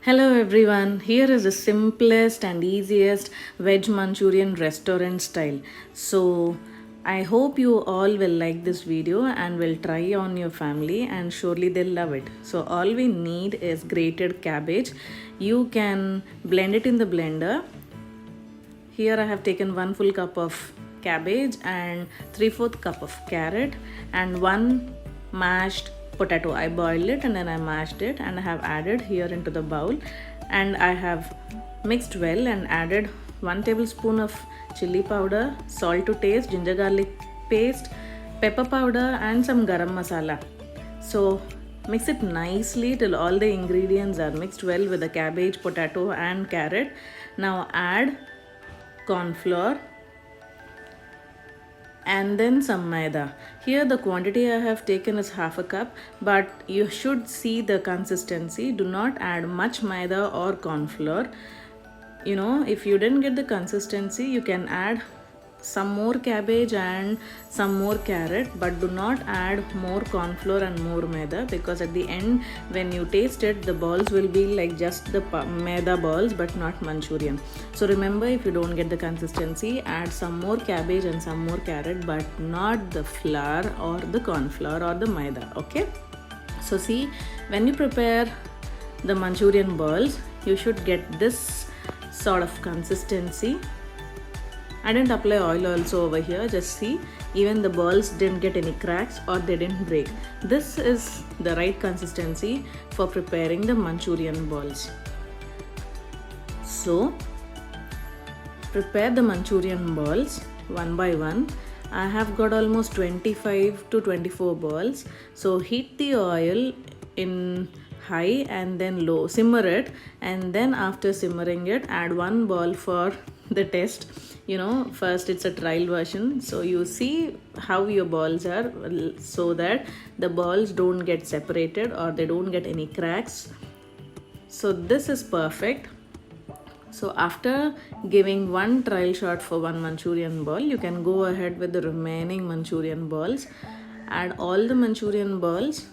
Hello everyone, here is the simplest and easiest veg Manchurian restaurant style. So I hope you all will like this video and will try on your family and surely they'll love it. So all we need is grated cabbage. You can blend it in the blender. Here I have taken 1 full cup of cabbage and 3/4 cup of carrot and 1 mashed potato. I boiled it and then I mashed it and I have added here into the bowl, and I have mixed well and added 1 tablespoon of chili powder, salt to taste, ginger garlic paste, pepper powder and some garam masala. So mix it nicely till all the ingredients are mixed well with the cabbage, potato and carrot. Now add corn flour and then some maida. Here the quantity I have taken is half a cup, but you should see the consistency. Do not add much maida or corn flour. If you didn't get the consistency, you can add some more cabbage and some more carrot, but do not add more corn flour and more maida, because at the end when you taste it, the balls will be like just the maida balls but not Manchurian. So remember, if you don't get the consistency, add some more cabbage and some more carrot, but not the flour or the corn flour or the maida. Okay, so see, when you prepare the Manchurian balls, you should get this sort of consistency. I didn't apply oil also over here. Just see, even the balls didn't get any cracks or they didn't break. This is the right consistency for preparing the Manchurian balls. So prepare the Manchurian balls one by one. I have got almost 25 to 24 balls. So heat the oil in high and then low, simmer it, and then after simmering it, add 1 ball for the test. First it's a trial version, so you see how your balls are, so that the balls don't get separated or they don't get any cracks. So this is perfect. So after giving 1 trial shot for 1 Manchurian ball, you can go ahead with the remaining Manchurian balls. Add all the Manchurian balls.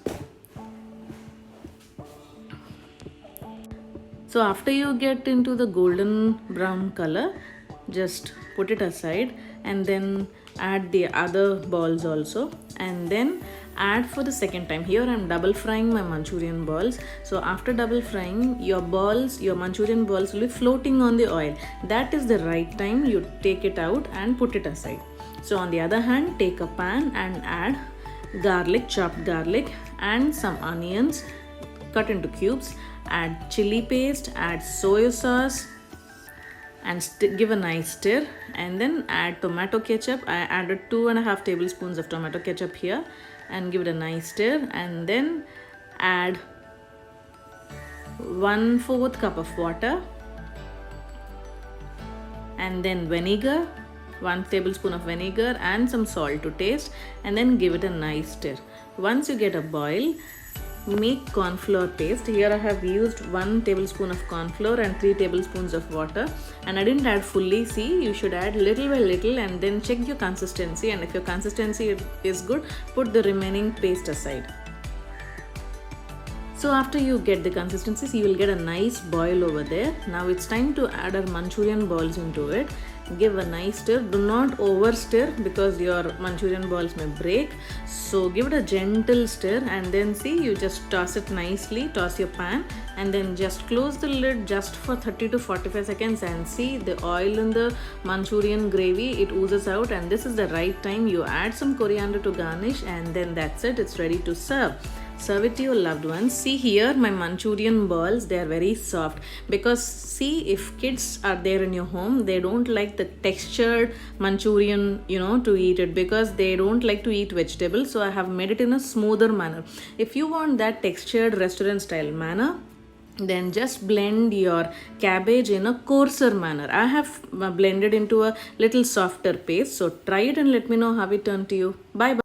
So after you get into the golden brown color, just put it aside and then add the other balls also, and then add for the second time. Here I am double frying my Manchurian balls. So after double frying, your Manchurian balls will be floating on the oil. That is the right time you take it out and put it aside. So on the other hand, take a pan and add chopped garlic and some onions cut into cubes. Add chili paste, add soy sauce and give a nice stir, and then add tomato ketchup. I added 2.5 tablespoons of tomato ketchup here and give it a nice stir, and then add 1/4 cup of water and then vinegar, 1 tablespoon of vinegar and some salt to taste, and then give it a nice stir. Once you get a boil, make corn flour paste. Here I have used 1 tablespoon of corn flour and 3 tablespoons of water, and I didn't add fully. See, you should add little by little and then check your consistency, and if your consistency is good, put the remaining paste aside. So after you get the consistency, you will get a nice boil over there. Now it's time to add our Manchurian balls into it. Give a nice stir. Do not over stir because your Manchurian balls may break. So give it a gentle stir, and then see, you just toss it nicely, toss your pan, and then just close the lid just for 30 to 45 seconds, and see the oil in the Manchurian gravy, it oozes out, and this is the right time you add some coriander to garnish, and then that's it, it's ready to serve. Serve it to your loved ones. See here, my Manchurian balls, they are very soft, because see, if kids are there in your home, they don't like the textured Manchurian, to eat it, because they don't like to eat vegetables. So I have made it in a smoother manner. If you want that textured restaurant style manner, then just blend your cabbage in a coarser manner. I have blended into a little softer paste. So try it and let me know how it turned to you. Bye bye.